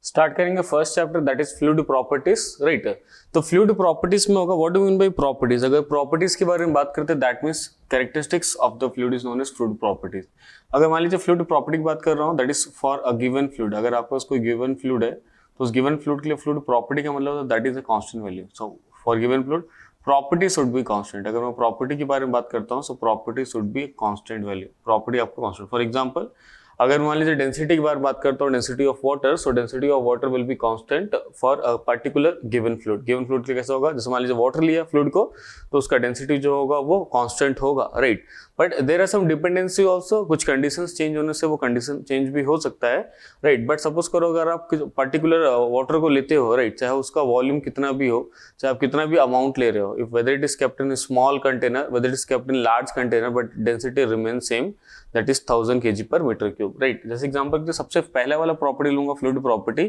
Start करेंगे first chapter that is fluid properties right. तो fluid properties में होगा what do mean by properties. अगर प्रॉपर्टीज के बारे में बात करते हैं that means characteristics of the fluid is known as fluid properties. अगर मान लीजिए फ्लूइड प्रॉपर्टी की बात कर रहा हूँ that is for a given fluid. अगर आपके पास कोई गिवन फ्लूइड है तो उस गिवन फ्लूइड के लिए फ्लूइड प्रॉपर्टी का मतलब that is a constant value. So for given fluid property should be constant. अगर मैं प्रॉपर्टी के बारे में बात करता हूँ so property should be constant value. Property आपको कांस्टेंट। फॉर एग्जांपल अगर मान लीजिए डेंसिटी की बात करता हूँ, density of water, so density of water will be constant for a particular given fluid. Given fluid के कैसे होगा, जैसे मान लीजिए वाटर लिया फ्लूइड को तो उसका डेंसिटी जो होगा वो कांस्टेंट होगा right. But there are some dependency also, कुछ कंडीशंस चेंज होने से वो कंडीशन चेंज भी हो सकता है राइट। बट सपोज करो अगर आप पर्टिकुलर वाटर को लेते हो राइट, चाहे उसका वॉल्यूम कितना भी हो, चाहे आप कितना भी अमाउंट ले रहे हो, if whether it is kept in small container, whether it is kept in large container, but density remain same that is 1000 kg per meter cube right. जैसे एग्जांपल के सबसे पहले वाला प्रॉपर्टी लूंगा fluid property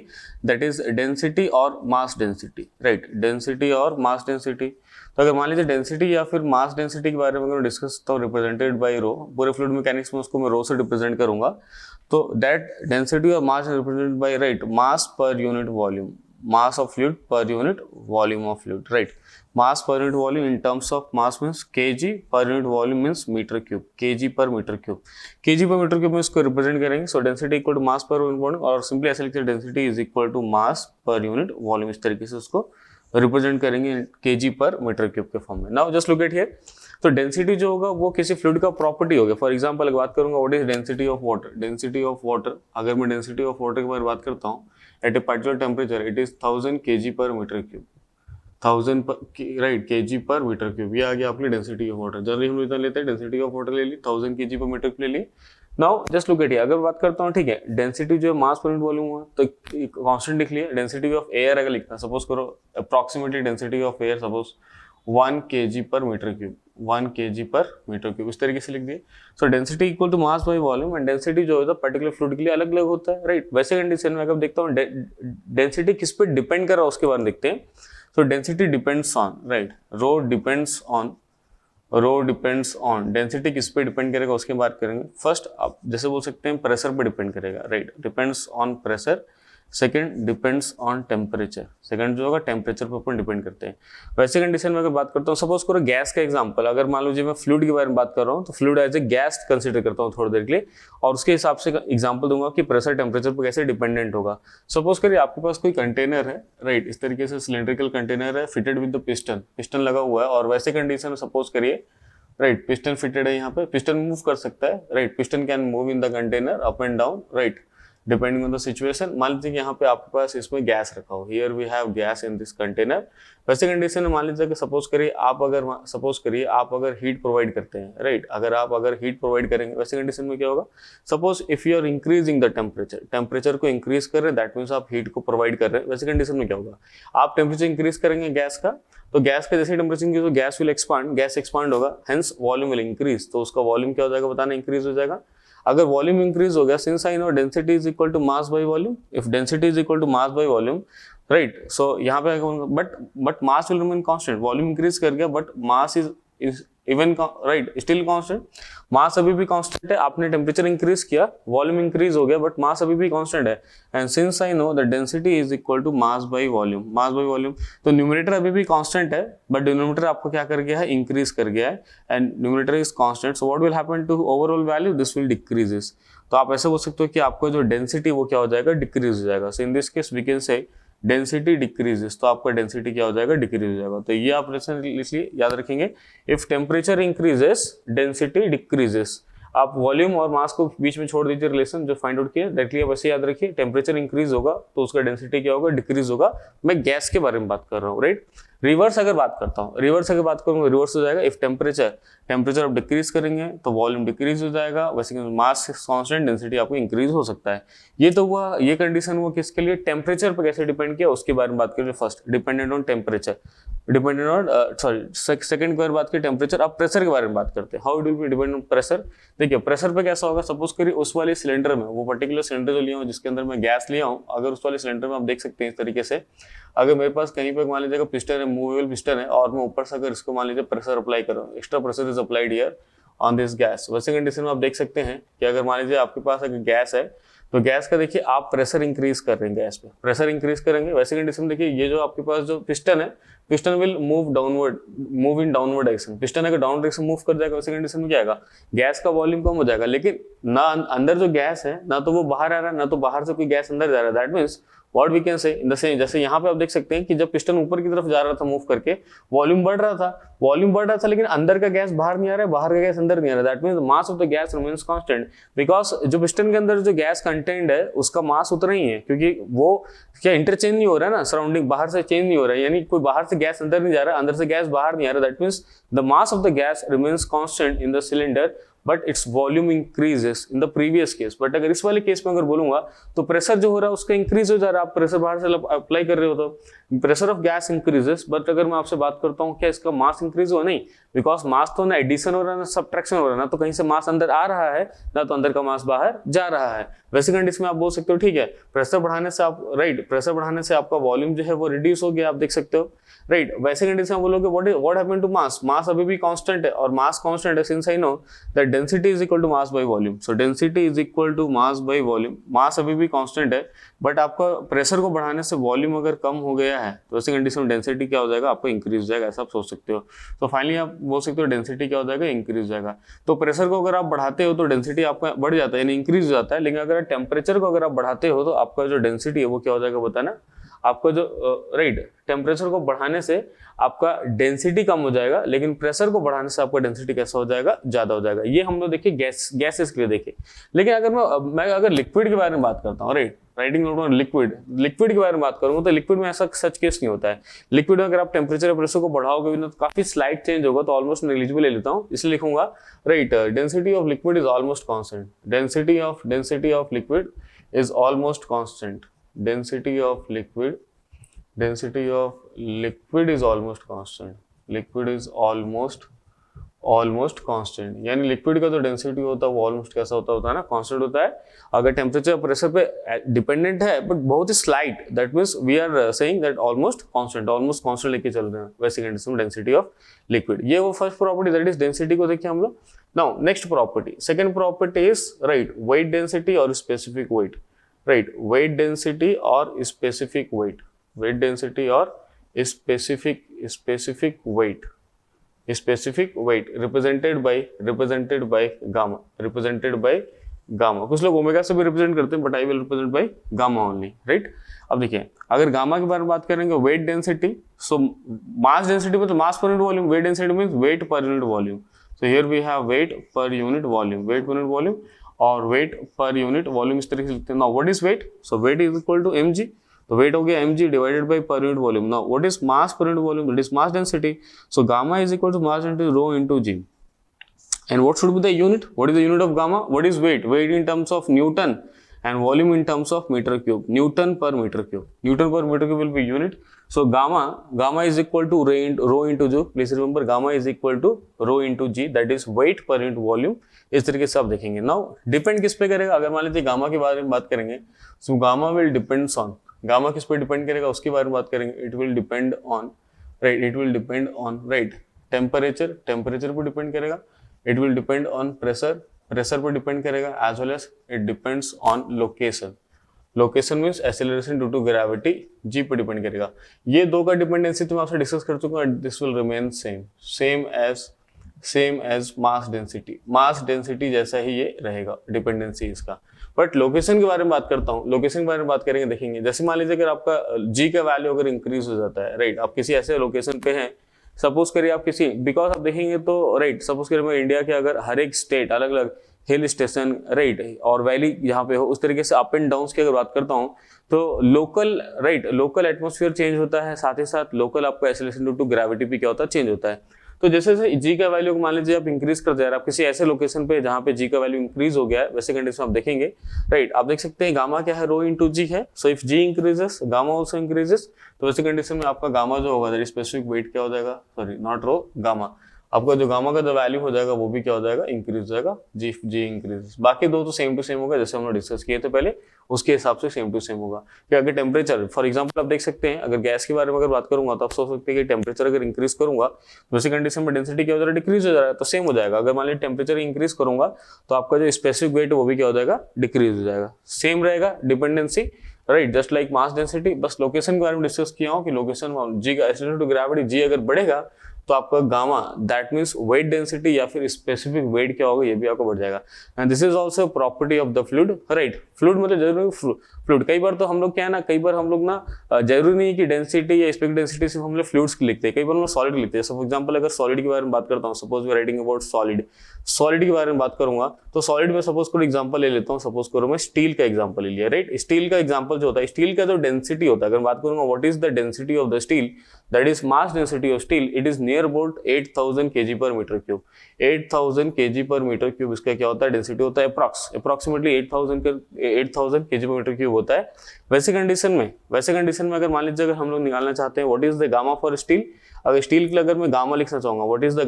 that is density और mass density right. Density और mass density. तो अगर मान लीजिए डेंसिटी या फिर मास डेंसिटी के बारे में अगर डिस्कस करता हूँ रिप्रेजेंटेड बाय रो, पूरे फ्लूइड मैकेनिक्स में उसको मैं रो से रिप्रेजेंट करूंगा। तो दैट डेंसिटी और mass represented by right mass per unit volume, mass of fluid per unit volume of fluid right। mass per unit volume in terms of mass means kg, per unit volume means meter cube, kg per meter cube। kg per meter cube में इसको represent करेंगे। So density equal to mass per unit volume, और simply ऐसे लिखते हैं density is equal to mass per unit volume. इस तरीके से उसको रिप्रेजेंट करेंगे kg पर मीटर क्यूब के फॉर्म में। Now just look at here. तो डेंसिटी जो होगा वो किसी फ्लूइड का प्रॉपर्टी हो गया। फॉर एग्जांपल अगर बात करूंगा what is density of water. Density of water, अगर मैं डेंसिटी ऑफ वाटर के बारे में बात करता हूँ at a particular temperature it is 1000 kg per metre cube. 1000 right kg per metre cube, ये आ गया आपकी डेंसिटी ऑफ वाटर। जनरली हम इतना लेते हैं डेंसिटी ऑफ वाटर ले ली 1000 kg पर मीटर क्यूब ले ली। Now just look at here. अगर बात करता हूँ ठीक है, डेंसिटी जो मास पर यूनिट वॉल्यूम हुआ तो कांस्टेंट लिख लिया। डेंसिटी ऑफ एयर अगर लिखना सपोज करो approximately density of air suppose 1 kg per metre cube, 1 kg per metre cube, इस तरीके से लिख दिए। So density equal to mass by volume, and density जो है पर्टिकुलर फ्लूइड के लिए अलग अलग होता है राइट। वैसे कंडीशन में अगर देखता हूँ डेंसिटी किस पे डिपेंड कर रहा है उसके बारे में देखते हैं। So density depends on right, rho depends on density किस पे डिपेंड करेगा उसकी बात करेंगे। फर्स्ट आप जैसे बोल सकते हैं प्रेशर पे डिपेंड करेगा right, depends on pressure. Second depends on temperature, second जो होगा टेम्परेचर पर अपन डिपेंड करते हैं। वैसे कंडीशन में अगर बात करता हूँ सपोज करो गैस का एग्जांपल, अगर मान लीजिए मैं फ्लूइड के बारे में बात कर रहा हूँ तो fluid as a gas consider करता हूँ थोड़ी देर के लिए, और उसके हिसाब से एग्जांपल दूंगा कि प्रेशर टेम्परेचर पर कैसे डिपेंडेंट होगा। सपोज करिए आपके पास कोई कंटेनर है राइट, इस तरीके से सिलेंड्रिकल कंटेनर है fitted with the piston, piston लगा हुआ है, और वैसे कंडीशन में सपोज करिए राइट पिस्टन फिटेड है, यहाँ पे पिस्टन मूव कर सकता है right. Piston can move in the container up and down right depending on the situation. मान लीजिए यहाँ पे आपके पास इसमें गैस रखा हो, here we have gas in this container. वैसे कंडीशन में मान लीजिए कि सपोज करिए आप अगर हीट प्रोवाइड करते हैं राइट, अगर हीट प्रोवाइड करेंगे वैसे कंडीशन में क्या होगा, suppose if you are increasing the temperature को इंक्रीज कर रहे हैं दैट मीन्स आप हीट को प्रोवाइड कर रहे हैं। वैसे कंडीशन में क्या होगा, आप टेम्परेचर इंक्रीज करेंगे गैस का, तो गैस का जैसे टेम्परेचर इंक्रीज हो gas will expand, gas expand होगा, हेंस वॉल्यूम विल इंक्रीज, तो उसका वॉल्यूम क्या हो जाएगा बताना, इंक्रीज हो जाएगा। अगर वॉल्यूम इंक्रीज हो गया, since I know density is equal to mass by volume, if density is equal to mass by volume right, so यहाँ पे but mass will remain constant. Volume increase कर गया but mass is even right still constant. Mass अभी भी constant है, आपने temperature increase किया, volume increase हो गया बट मास अभी भी कांस्टेंट है। And since I know the density is equal to mass by volume, तो न्यूमरेटर अभी भी कांस्टेंट है बट डिनोमिनेटर आपको क्या कर गया है, इंक्रीज कर गया है, and numerator is constant. So what will happen to overall value, this will decreases. तो आप ऐसे बोल सकते हो कि आपको जो डेंसिटी वो क्या हो जाएगा, डिक्रीज हो जाएगा। So in this case we can say density decreases, तो आपका डेंसिटी क्या हो जाएगा, डिक्रीज हो जाएगा। तो ये आप इसलिए याद रखेंगे, if temperature increases density decreases. आप वॉल्यूम और मास को बीच में छोड़ दीजिए रिलेशन जो फाइंड आउट किया, डायरेक्टली आप ऐसे याद रखिए, टेम्परेचर इंक्रीज होगा तो उसका डेंसिटी क्या होगा, डिक्रीज होगा। मैं गैस के बारे में बात कर रहा हूँ राइट। रिवर्स अगर बात करूंगा रिवर्स हो जाएगा, इफ टेम्परेचर आप डिक्रीज करेंगे तो वॉल्यूम डिक्रीज हो जाएगा, वैसे मास कांस्टेंट, डेंसिटी आपको इंक्रीज हो सकता है। ये तो हुआ, ये कंडीशन हुआ किसके लिए, टेम्परेचर पर कैसे डिपेंड किया उसके बारे में बात करें। First dependent on temperature, second बार बात करें टेम्परेचर। अब प्रेशर के बारे में बात करते हैं, how do we depend on pressure. देखिए प्रेशर पे कैसा होगा, सपोज करिए उस वाले सिलेंडर में, वो पर्टिकुलर सिलेंडर जो लिया हूँ जिसके अंदर मैं गैस लिया हूँ, अगर उस वाले सिलेंडर में आप देख सकते हैं इस तरीके से, अगर मेरे पास कहीं पर मान लीजिए पिस्टन है, मूवेबल पिस्टन है, और मैं ऊपर से अगर इसको मान लीजिए प्रेशर अप्लाई कर रहा हूँ, extra pressure is applied here on this gas. वैसे कंडीशन में आप देख सकते हैं कि अगर मान लीजिए आपके पास अगर गैस है तो गैस का देखिए आप प्रेशर इंक्रीज कर रहे हैं, गैस पे प्रेशर इंक्रीज करेंगे, वैसे कंडीशन में देखिए ये जो आपके पास जो पिस्टन है, piston will move downward, move in downward direction. Piston अगर डाउन डायरेक्शन मूव कर जाएगा वैसे कंडीशन में क्या आएगा, गैस का वॉल्यूम कम हो जाएगा, लेकिन ना अंदर जो गैस है ना तो वो बाहर आ रहा है ना तो बाहर से कोई गैस अंदर जा रहा है। That means what we can say in the same, जैसे यहाँ पे आप देख सकते हैं कि जब पिस्टन ऊपर की तरफ जा रहा था मूव करके, वॉल्यूम बढ़ रहा था, लेकिन अंदर का गैस बाहर नहीं आ रहा है, बाहर का गैस अंदर नहीं आ रहा है। That means mass of the gas remains constant, because जो पिस्टन के अंदर जो गैस कंटेंट है उसका मास उतना ही है, क्योंकि वो क्या इंटरचेंज नहीं हो रहा है ना, सराउंडिंग बाहर से चेंज नहीं हो रहा है, यानी कोई बाहर से गैस अंदर नहीं जा रहा है, अंदर से गैस बाहर नहीं आ रहा। That means the mass of the gas remains constant in the cylinder but its volume increases in the previous case. But अगर इस वाले केस में अगर बोलूंगा तो प्रेशर जो हो रहा है उसका इंक्रीज हो जा रहा है, आप प्रेशर बाहर से अप्लाई कर रहे हो तो pressure of gas increases. But अगर मैं आपसे बात करता हूँ क्या इसका मास इंक्रीज हुआ, नहीं, बिकॉज मास तो ना एडिशन हो रहा है ना सब्ट्रैक्शन हो रहा है, ना तो कहीं से मास अंदर आ रहा है ना तो अंदर का मास बाहर जा रहा है। वैसे कंडीशन में आप बोल सकते हो ठीक है, प्रेशर बढ़ाने से आप राइट, प्रेशर बढ़ाने से आपका वॉल्यूम जो है वो रिड्यूस हो गया, आप देख सकते हो राइट। वैसे कंडीशन में बोलोगे what happened to mass, mass अभी भी कांस्टेंट है, और मास कांस्टेंट है since I know that density is equal to mass by volume. So density is equal to mass by volume, mass अभी भी कांस्टेंट है, बट आपका प्रेशर को बढ़ाने से वॉल्यूम अगर कम हो गया है तो वैसे कंडीशन में डेंसिटी क्या हो जाएगा, आपको इंक्रीज हो जाएगा, ऐसा आप सोच सकते हो। तो फाइनली आप बोल सकते हो डेंसिटी क्या हो जाएगा, इंक्रीज हो जाएगा। तो प्रेशर को अगर आप बढ़ाते हो तो डेंसिटी आपका बढ़ जाता है, यानी इंक्रीज हो जाता है, लेकिन अगर टेम्परेचर को अगर आप बढ़ाते हो तो आपका जो डेंसिटी है वो क्या हो जाएगा बताना, आपका जो राइट टेम्परेचर को बढ़ाने से आपका डेंसिटी कम हो जाएगा, लेकिन प्रेशर को बढ़ाने से आपका डेंसिटी कैसा हो जाएगा, ज्यादा हो जाएगा। ये हम लोग देखिए गैसेस के लिए देखे। लेकिन अगर मैं अगर लिक्विड के बारे में बात करता हूँ, right, writing note on liquid के बारे में बात करूंगा तो लिक्विड में ऐसा सच केस नहीं होता है। लिक्विड में अगर आप टेम्परेचर और प्रेशर को बढ़ाओगे तो काफी स्लाइट चेंज होगा, तो ऑलमोस्ट नेग्लिजिबल ले लेता हूँ, इसलिए लिखूंगा right density of liquid is almost constant, density of liquid is almost constant, density of liquid is almost constant, liquid is almost constant, यानी लिक्विड का जो डेंसिटी होता है वो ऑलमोस्ट कैसा होता है ना, कांस्टेंट होता है। अगर टेम्परेचर प्रेशर पे डिपेंडेंट है बट बहुत ही slight, that means we are saying that almost constant लेके चल रहे हैं वैसे कंडीशन में डेंसिटी ऑफ लिक्विड। ये वो first property that is density को देखिए हम लोग। Now next property, second property is right weight density और specific weight, right, weight density और स्पेसिफिक वेट, वेट डेंसिटी और specific weight represented by gamma. कुछ लोग ओमेगा से भी रिप्रेजेंट करते हैं but I will represent by gamma only, right. अब देखिए अगर गामा के बारे में बात करेंगे, weight density, so mass density मतलब मास per unit volume, weight density means weight per unit volume. So here we have weight per unit volume, और वेट पर यूनिट वॉल्यूम इस तरीके से लिखते हैं। Now what is weight, so weight is equal to mg, तो weight हो गया mg divided by per unit volume. Now what is mass per unit volume, that is mass density, so gamma is equal to mass density rho into g। And what should be the unit, what is the unit of gamma, what is weight in terms of Newton and volume in terms of meter cube, Newton per meter cube will be unit। So gamma is equal to rho into g, please remember gamma is equal to rho into g, that is weight per unit volume। इस तरीके से आप देखेंगे। Now depend किस पे करेगा, अगर मान लीजिए गामा के बारे में बात करेंगे, so gamma will depends on, gamma किस पे डिपेंड करेगा उसके बारे में बात करेंगे, it will depend on right temperature पे डिपेंड करेगा, it will depend on pressure पर डिपेंड करेगा, as well as it depends on location means acceleration due to gravity, g पे डिपेंड करेगा। ये दो का डिपेंडेंसी तो मैं आपसे डिस्कस कर चुका हूं, this will remain same as mass density जैसा ही ये रहेगा डिपेंडेंसी इसका। बट लोकेशन के बारे में बात करता हूँ, लोकेशन के बारे में बात करेंगे, देखेंगे जैसे मान लीजिए अगर आपका जी का वैल्यू अगर इंक्रीज हो जाता है, राइट, आप किसी ऐसे लोकेशन पे हैं, सपोज करिए आप किसी, बिकॉज आप देखेंगे तो राइट, सपोज करिए मैं इंडिया के अगर हर एक स्टेट अलग अलग हिल स्टेशन, राइट, और वैली यहाँ पे हो, उस तरीके से अप एंड डाउन की अगर बात करता हूँ तो लोकल एटमॉस्फेयर चेंज होता है, साथ ही साथ लोकल आपका एक्सेलरेशन ड्यू टू ग्रेविटी भी क्या होता है, चेंज होता है। तो जैसे जैसे जी का वैल्यू मान लीजिए आप इंक्रीज करते जा रहे हैं, आप किसी ऐसे लोकेशन पे जहाँ पे जी का वैल्यू इंक्रीज हो गया है, वैसे कंडीशन आप देखेंगे, राइट, आप देख सकते हैं गामा क्या है, रो इंटू जी है। So if g increases gamma also increases, तो वैसे कंडीशन में आपका गामा जो होगा दैट स्पेसिफिक वेट क्या हो जाएगा, सॉरी नॉट रो, गामा, आपका जो गामा का जो वैल्यू हो जाएगा वो भी क्या हो जाएगा, इंक्रीज हो जाएगा, जी इंक्रीज। बाकी दो तो सेम टू सेम होगा जैसे हमने डिस्कस किए थे पहले, उसके हिसाब से सेम टू सेम होगा। कि अगर टेम्परेचर फॉर एग्जांपल आप देख सकते हैं, अगर गैस के बारे में अगर बात करूंगा तो आप सोच सकते हैं कि टेम्परेचर अगर इंक्रीज करूंगा तो उसी कंडीशन में डेंसिटी क्या हो जाएगा, डिक्रीज हो जाएगा, तो सेम हो जाएगा। अगर मान लीजिए टेम्परेचर इंक्रीज करूंगा तो आपका जो स्पेसिफिक वेट है वो भी क्या हो जाएगा, डिक्रीज हो जाएगा, सेम रहेगा dependency, right, just like mass density. बस लोकेशन के बारे में डिस्कस किया हूं कि लोकेशन जी का एक्सीलरेशन टू ग्रेविटी जी अगर बढ़ेगा तो आपका gamma that means weight density या फिर स्पेसिफिक वेट क्या होगा ये भी आपको बढ़ जाएगा। And this is also property of the fluid, right. Fluid मतलब जरूरी फ्लूइड, कई बार तो हम लोग क्या है ना, कई बार हम लोग ना जरूरी नहीं है कि डेंसिटी या स्पेसिफिक डेंसिटी सिर्फ हम लोग फ्लूइड्स की लिखते हैं, कई बार हम लोग सॉलिड लिखते हैं। फॉर एग्जांपल अगर सॉलिड के बारे में बात करता हूँ, suppose we writing about solid के बारे में बात करूंगा तो सॉलिड में सपोज करो एग्जांपल ले लेता हूँ, सपोज करो मैं स्टील का एग्जांपल ले लिया, राइट। स्टील का एग्जांपल जो होता है, स्टील का जो डेंसिटी होता है, अगर बात करूंगा what is the density of the steel, that is mass density of steel, it is near about 8000 kg per meter cube। 8000 kg per meter cube इसका क्या होता है, डेंसिटी होता है approximately 8000 kg per meter cube होता है। वैसे condition में अगर मान लीजिए अगर हम लोग निकालना चाहते हैं what is the gamma for steel, अगर स्टील के लिए अगर मैं गामा लिखना चाहूंगा, what is the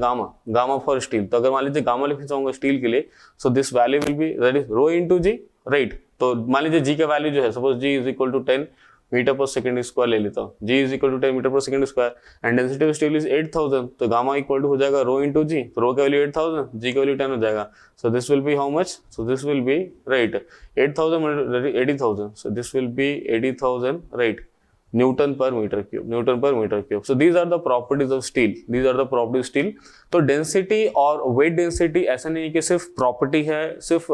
gamma for steel, तो अगर मान लीजिए गामा लिखना चाहूंगा स्टील के लिए, so this value will be that is row into ji, right. तो मान लीजिए जी का वैल्यू जो है, suppose ji is equal to 10 metre पर सेकंड स्क्वायर ले लेता हूँ, जी इज इक्वल टू 10 मीटर पर second square and density of steel is 8000, तो गामा इक्वल टू हो जाएगा रो इनटू जी, तो रो का वैल्यू 8000, जी का वैल्यू 10 हो जाएगा। So this will be how much, so this will be right 8000, so this will be 80,000, right, newton per metre cube. So these are the properties of steel, तो density और weight density ऐसा नहीं है कि सिर्फ property है, सिर्फ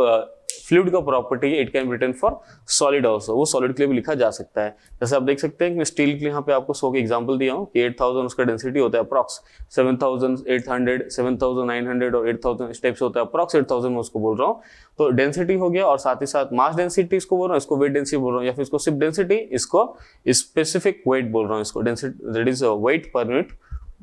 fluid का प्रॉपर्टी है, it can be written for solid also, वो सॉलिड के लिए भी लिखा जा सकता है। जैसे आप देख सकते हैं कि स्टील के लिए यहाँ पे आपको 100 के एग्जांपल दिया हूँ कि 8000 उसका डेंसिटी होता है अप्रॉक्स, 7800, 7900 और 8000 स्टेप्स होता है अप्रॉक्स 8000 में उसको बोल रहा हूँ। तो डेंसिटी हो गया और साथ ही साथ मास डेंसिटी इसको बोल रहा हूँ, इसको वेट डेंसिटी बोल रहा हूँ, या फिर इसको सिर्फ डेंसिटी, इसको स्पेसिफिक वेट बोल रहा हूँ, इसको density that is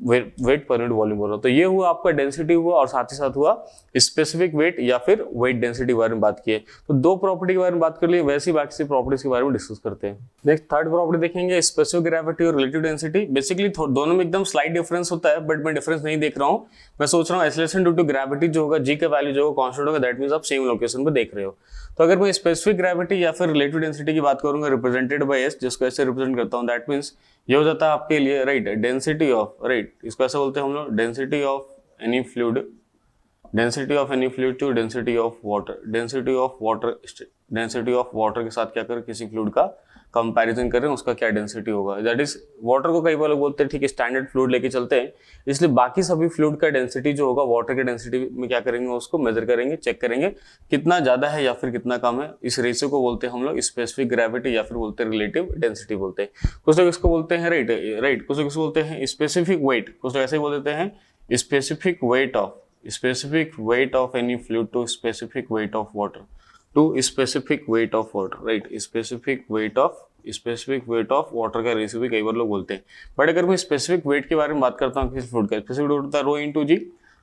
weight per unit volume बोल रहा हूँ। तो ये हुआ आपका डेंसिटी हुआ और साथ ही साथ हुआ स्पेसिफिक वेट या फिर वेट डेंसिटी के बारे में बात किए। तो दो प्रॉपर्टी के बारे में बात कर लिए, वैसे ही बाकी सी प्रॉपर्टीज के बारे में डिस्कस करते हैं। नेक्स्ट थर्ड प्रॉपर्टी देखेंगे स्पेसिफिक ग्रेविटी और रिलेटिव डेंसिटी। बेसिकली दोनों में एकदम स्लाइट डिफरेंस होता है, बट मैं डिफरेंस नहीं देख रहा हूँ, मैं सोच रहा हूँ एक्सेलरेशन ड्यू टू ग्रेविटी जो होगा, जी का वैल्यू जो होगा कांस्टेंट होगा, दैट मींस आप सेम लोकेशन पे देख रहे हो। तो अगर मैं स्पेसिफिक ग्रेविटी या फिर रिलेटिव डेंसिटी की बात करूंगा रिप्रेजेंटेड बाय एस, जिसको ऐसे रिप्रेजेंट करता हूँ, दैट मींस ये हो जाता है आपके लिए, राइट, डेंसिटी ऑफ, राइट, इसको ऐसा बोलते हैं हम लोग density of any fluid to density of water के साथ क्या करें, किसी फ्लूइड का कंपैरिजन करें, उसका क्या डेंसिटी होगा। दैट इज वाटर को कई बार लोग बोलते हैं ठीक है स्टैंडर्ड फ्लूइड लेके चलते हैं, इसलिए बाकी सभी फ्लूइड का डेंसिटी जो होगा वाटर के डेंसिटी में क्या करेंगे, उसको मेजर करेंगे, चेक करेंगे कितना ज्यादा है या फिर कितना कम है। इस रेशियो को बोलते हैं हम लोग स्पेसिफिक ग्रेविटी या फिर बोलते हैं रिलेटिव डेंसिटी बोलते हैं। कुछ लोग इसको बोलते हैं राइट, कुछ लोग इसको बोलते हैं स्पेसिफिक वेट, कुछ लोग ऐसे ही बोल देते हैं specific weight of any fluid to specific weight of water, right, specific weight of water का रेशियो भी कई बार लोग बोलते हैं। बट अगर मैं स्पेसिफिक वेट के बारे में बात करता हूँ किसी फ्लूइड का, स्पेसिफिक वेट होता है रो इंटू जी,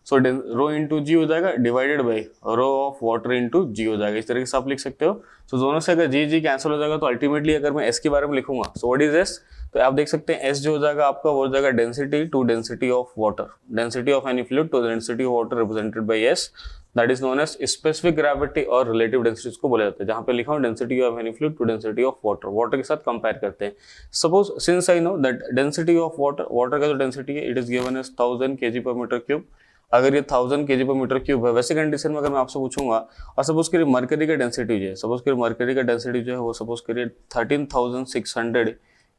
सो रो इंटू जी हो जाएगा divided by rho of water into g हो जाएगा। इस तरीके से आप लिख सकते हो। सो दोनों से अगर जी कैंसिल हो जाएगा तो अल्टीमेटली अगर मैं एस के बारे में लिखूंगा, सो व्हाट इज एस, तो आप देख सकते हैं एस जो हो जाएगा आपका वो हो जाएगा density to density of water, density of any fluid to density of water represented by S, that is known as specific gravity और रिलेटिव डेंसिटी को बोला जाता है। जहां पे लिखा हूं density of any fluid to density of water के साथ कंपेयर करते हैं। Suppose since I know that density of water का जो डेंसिटी है it is given as 1000 kg per meter cube। अगर ये 1000 kg per meter cube है, वैसे कंडीशन में अगर मैं आपसे पूछूंगा और सपोज करिए मरकरी का डेंसिटी जो है, वो सपोज करिए 13,600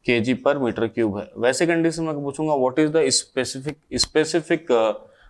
kg per meter cube है। वैसे कंडीशन में अगर पूछूंगा what is the specific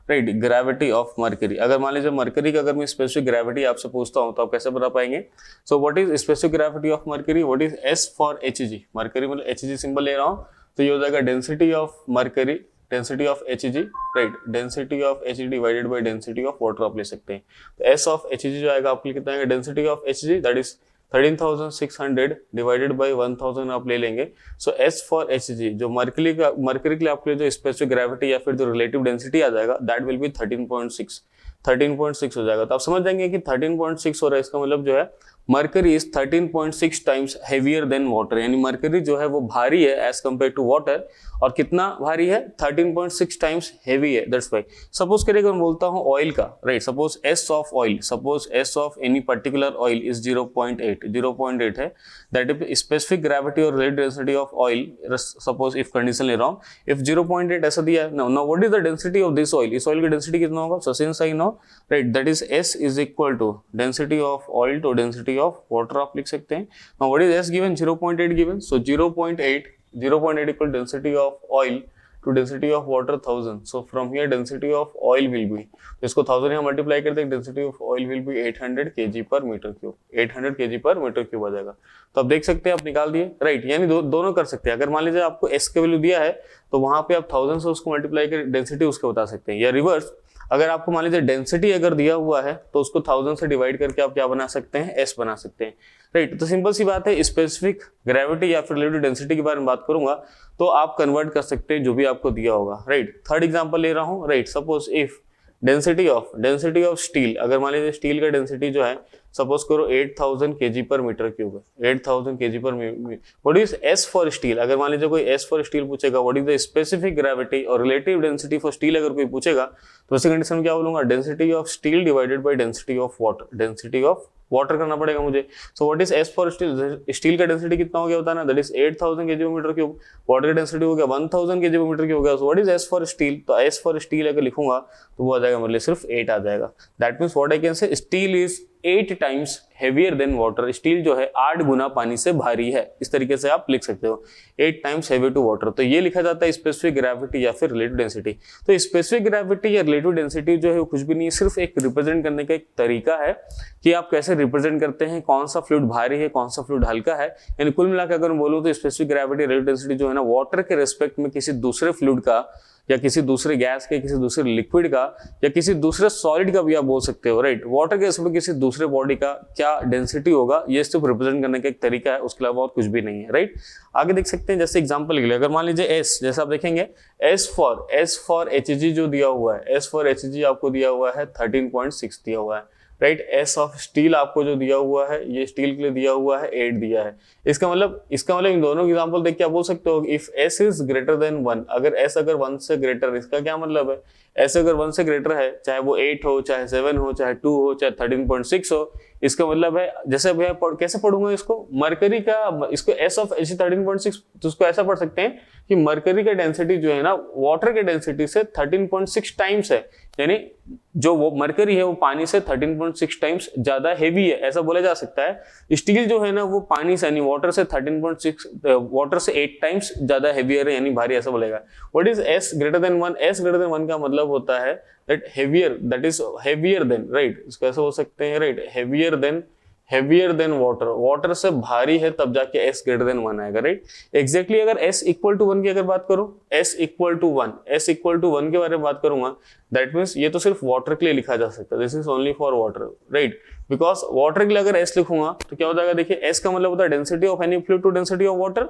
right gravity of mercury, अगर मान लीजिए मरकरी का अगर मैं स्पेसिफिक ग्रेविटी आपसे पूछता हूं तो आप कैसे बता पाएंगे। So what is specific gravity of mercury, what is S for Hg, mercury मतलब Hg सिंबल ले रहा हूं, तो ये हो जाएगा density of mercury, density of Hg, right, density of Hg divided by density of water आप ले सकते हैं। तो S ऑफ Hg जो आएगा आपके लिए कितना आएगा, density of Hg that is 13,600 divided by 1000 आप ले लेंगे। सो S फॉर Hg जो मरकरी के लिए आपके लिए जो स्पेसिफिक ग्रेविटी या फिर जो रिलेटिव डेंसिटी आ जाएगा दैट विल बी 13.6 13.6 हो जाएगा। तो आप समझ जाएंगे कि 13.6 हो रहा है, इसका मतलब जो है mercury is 13.6 times heavier than water, यानी मरकरी जो है वो भारी है एज कंपेयर टू वाटर, और कितना भारी है 13.6 टाइम्स हेवी है, दैट्स व्हाई। सपोज करिए अगर मैं बोलता हूं ऑयल का, right, suppose S of oil, suppose S of any particular oil is 0.8 है, दैट इज स्पेसिफिक ग्रेविटी और relative density of oil, suppose if conditionally wrong, if 0.8 ऐसा दिया है, now what is the density of this oil, इस oil की density कितना होगा, so since I no, right, that is S is equal to density of oil to density of water, आप लिख सकते हैं। Now what is S given, 0.8 given, so 0.8 equal density of oil to density of water 1000, so from here density of oil will be, तो इसको 1000 यहाँ multiply करते हैं, density of oil will be 800 kg per meter cube, 800 kg per meter cube आ जाएगा। तो आप देख सकते हैं, आप निकाल दिए, राइट, यानी दोनों कर सकते हैं। अगर मान लीजिए आपको s का वैल्यू दिया है तो वहां पे आप 1000 से उसको मल्टीप्लाई कर डेंसिटी उसको बता सकते हैं, या रिवर्स, अगर आपको मान लीजिए डेंसिटी अगर दिया हुआ है तो उसको 1000 से डिवाइड करके आप क्या बना सकते हैं, एस बना सकते हैं, राइट। तो सिंपल सी बात है, स्पेसिफिक ग्रेविटी या फिर रिलेटिव डेंसिटी के बारे में बात करूंगा तो आप कन्वर्ट कर सकते हैं जो भी आपको दिया होगा, राइट। थर्ड एग्जांपल ले रहा हूं, right, suppose if density of steel, अगर मान लीजिए स्टील का डेंसिटी जो है सपोज करो 8000 kg पर मीटर क्यूब है, 8000 kg पर, what is S for steel, अगर मान लीजिए कोई एस फॉर स्टील पूछेगा, what is the specific gravity और रिलेटिव डेंसिटी फॉर स्टील अगर कोई पूछेगा तो ऐसी कंडीशन में क्या बोलूंगा, density of steel divided by density of water, density of water करना पड़ेगा मुझे। So what is S for steel, steel का डेंसिटी कितना हो गया बताना, that is 8000 kg per metre cube, water का डेंसिटी हो गया 1000 kg पर मीटर क्यूब हो गया, so what is S for steel, तो एस फॉर स्टील अगर लिखूंगा तो वो आ जाएगा मतलब सिर्फ 8 आ जाएगा। That means what I can say, steel is 8 times heavier than water, steel जो है 8 गुना पानी से भारी है, इस तरीके से आप लिख सकते हो, 8 टाइम्स हेवी टू वाटर। तो ये लिखा जाता है स्पेसिफिक ग्रेविटी या फिर रिलेटिव डेंसिटी। तो स्पेसिफिक ग्रेविटी या रिलेटिव डेंसिटी जो है वो कुछ भी नहीं है, सिर्फ एक रिप्रेजेंट करने का एक तरीका है कि आप कैसे रिप्रेजेंट करते हैं कौन सा फ्लूइड भारी है, कौन सा फ्लूइड हल्का है। यानी कुल मिलाकर अगर मैं बोलूं तो स्पेसिफिक ग्रेविटी रिलेटिव डेंसिटी जो है ना, वाटर के रिस्पेक्ट में किसी दूसरे फ्लूइड का या किसी दूसरे गैस के, किसी दूसरे लिक्विड का या किसी दूसरे सॉलिड का भी आप बोल सकते हो, राइट। वाटर के रिस्पेक्ट किसी दूसरे बॉडी का क्या डेंसिटी होगा, ये सिर्फ रिप्रेजेंट करने का एक तरीका है, उसके अलावा और कुछ भी नहीं है, राइट। आगे देख सकते हैं, जैसे एग्जांपल के लिए अगर मान लीजिए एस, जैसे आप देखेंगे एस फॉर एचजी जो दिया हुआ है, एस फॉर एचजी आपको दिया हुआ है 13.6 दिया हुआ है, राइट। एस ऑफ स्टील आपको जो दिया हुआ है, ये स्टील के लिए दिया हुआ है 8 दिया है। इसका मतलब इन दोनों एग्जांपल देख के आप बोल सकते हो if S is greater than 1, अगर एस अगर 1 से ग्रेटर, इसका क्या मतलब है, एस अगर 1 से ग्रेटर है, चाहे वो 8 हो, चाहे 7 हो, चाहे 2 हो, चाहे 13.6 हो, इसका मतलब है, जैसे भैया कैसे पढ़ूंगा इसको, मरकरी का, इसको एस ऑफ एच 13.6, तो उसको ऐसा पढ़ सकते हैं कि मरकरी का डेंसिटी जो है ना वाटर के डेंसिटी से 13.6 टाइम्स है, यानी जो वो मरकरी है वो पानी से 13.6 टाइम्स ज्यादा हेवी है, ऐसा बोला जा सकता है। स्टील जो है ना वो पानी से यानी वाटर से 13.6, वाटर से 8 टाइम्स ज्यादा हेवियर है, यानी भारी, ऐसा बोलेगा। What is S greater than 1, S greater than 1 का मतलब होता है that heavier, that is heavier than, right, कैसे हो सकते हैं, right, heavier than water, water से भारी है तब जाके एस ग्रेटर देन 1 आएगा, राइट। एग्जैक्टली अगर एस इक्वल टू 1 की अगर बात करूं, एस इक्वल टू 1 के बारे में बात करूंगा, दैट मीन्स ये तो सिर्फ वाटर के लिए लिखा जा सकता है, this is only for water, right, because water के लिए अगर एस लिखूंगा तो क्या हो जाएगा, देखिए एस का मतलब होता है density of any fluid to density of water,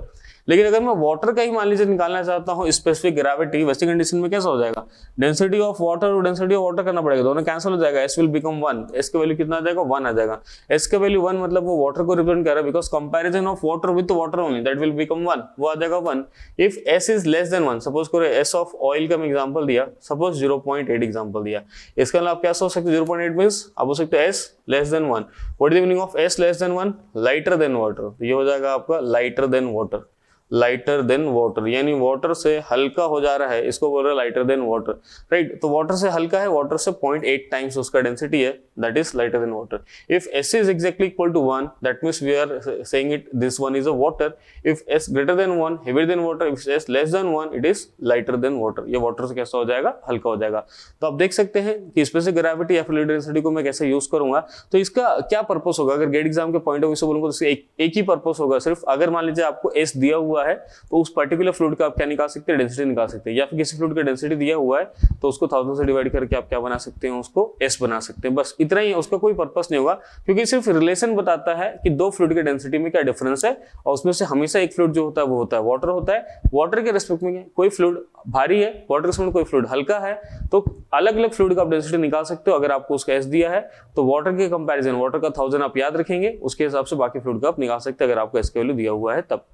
लेकिन अगर मैं वाटर का ही मान लीजिए निकालना चाहता हूँ स्पेसिफिक ग्रेविटी, वैसी कंडीशन में कैसा हो जाएगा, डेंसिटी ऑफ वाटर और डेंसिटी ऑफ वाटर करना पड़ेगा, दोनों कैंसिल हो जाएगा, एस विल बिकम 1, एस का वैल्यू कितना आ जाएगा, 1 आ जाएगा। एस का वैल्यू 1 मतलब वो वाटर को रिप्रेजेंट कर रहा है, because comparison of water with water only, that will become 1, वो आ जाएगा 1। If S is less than 1, suppose करो एस ऑफ ऑयल का मैं एग्जांपल दिया, सपोज 0.8 एग्जांपल दिया, इसका मतलब आप क्या सोच सकते हो, 0.8 मींस आप बोल सकते हो S less than 1। What is the meaning of S less than 1, lighter than water, तो ये हो जाएगा आपका lighter than water, lighter than water, यानी वाटर से हल्का हो जा रहा है, इसको बोल रहे हैं लाइटर देन वाटर, राइट। तो वाटर से हल्का है, वाटर से 0.8 टाइम्स उसका डेंसिटी है, that is lighter than water. If S is exactly equal to 1, that means we are saying it this one is a water. If S greater than 1, heavier than water. If S less than 1, it is lighter than water. ये water से कैसा हो जाएगा, हल्का हो जाएगा। तो आप देख सकते हैं कि स्पेसिफिक ग्रेविटी या फिर रिलेटिव डेंसिटी को मैं कैसे यूज करूंगा। तो इसका क्या पर्पस होगा, अगर गेट एग्जाम के पॉइंट ऑफ व्यू से बोलूंगा तो एक ही पर्पस होगा सिर्फ। अगर मान लीजिए आपको S दिया हुआ हुआ है तो उस पर्टिकुलर फ्लूइड का आप क्या निकाल सकते हैं, डेंसिटी निकाल सकते हैं। या फिर किसी फ्लूइड का डेंसिटी दिया हुआ है तो उसको 1000 से डिवाइड करके आप क्या बना सकते हैं, उसको S बना सकते हैं। बस इतना ही है, उसका कोई पर्पस नहीं होगा, क्योंकि सिर्फ रिलेशन बताता है कि दो फ्लूइड के डेंसिटी में क्या डिफरेंस है। और उसमें से हमेशा एक फ्लूइड जो होता है वो होता है वाटर होता है। वाटर के रिस्पेक्ट में कोई फ्लूइड भारी है, वाटर के रिस्पेक्ट में कोई फ्लूइड हल्का है, तो अलग अलग फ्लूइड का आप डेंसिटी निकाल सकते हो। अगर आपको उसका S दिया है तो वाटर के कंपैरिजन, वाटर का 1000 आप याद रखेंगे, उसके हिसाब से बाकी फ्लूइड का आप निकाल सकते हैं अगर आपको S की वैल्यू दिया हुआ है तब।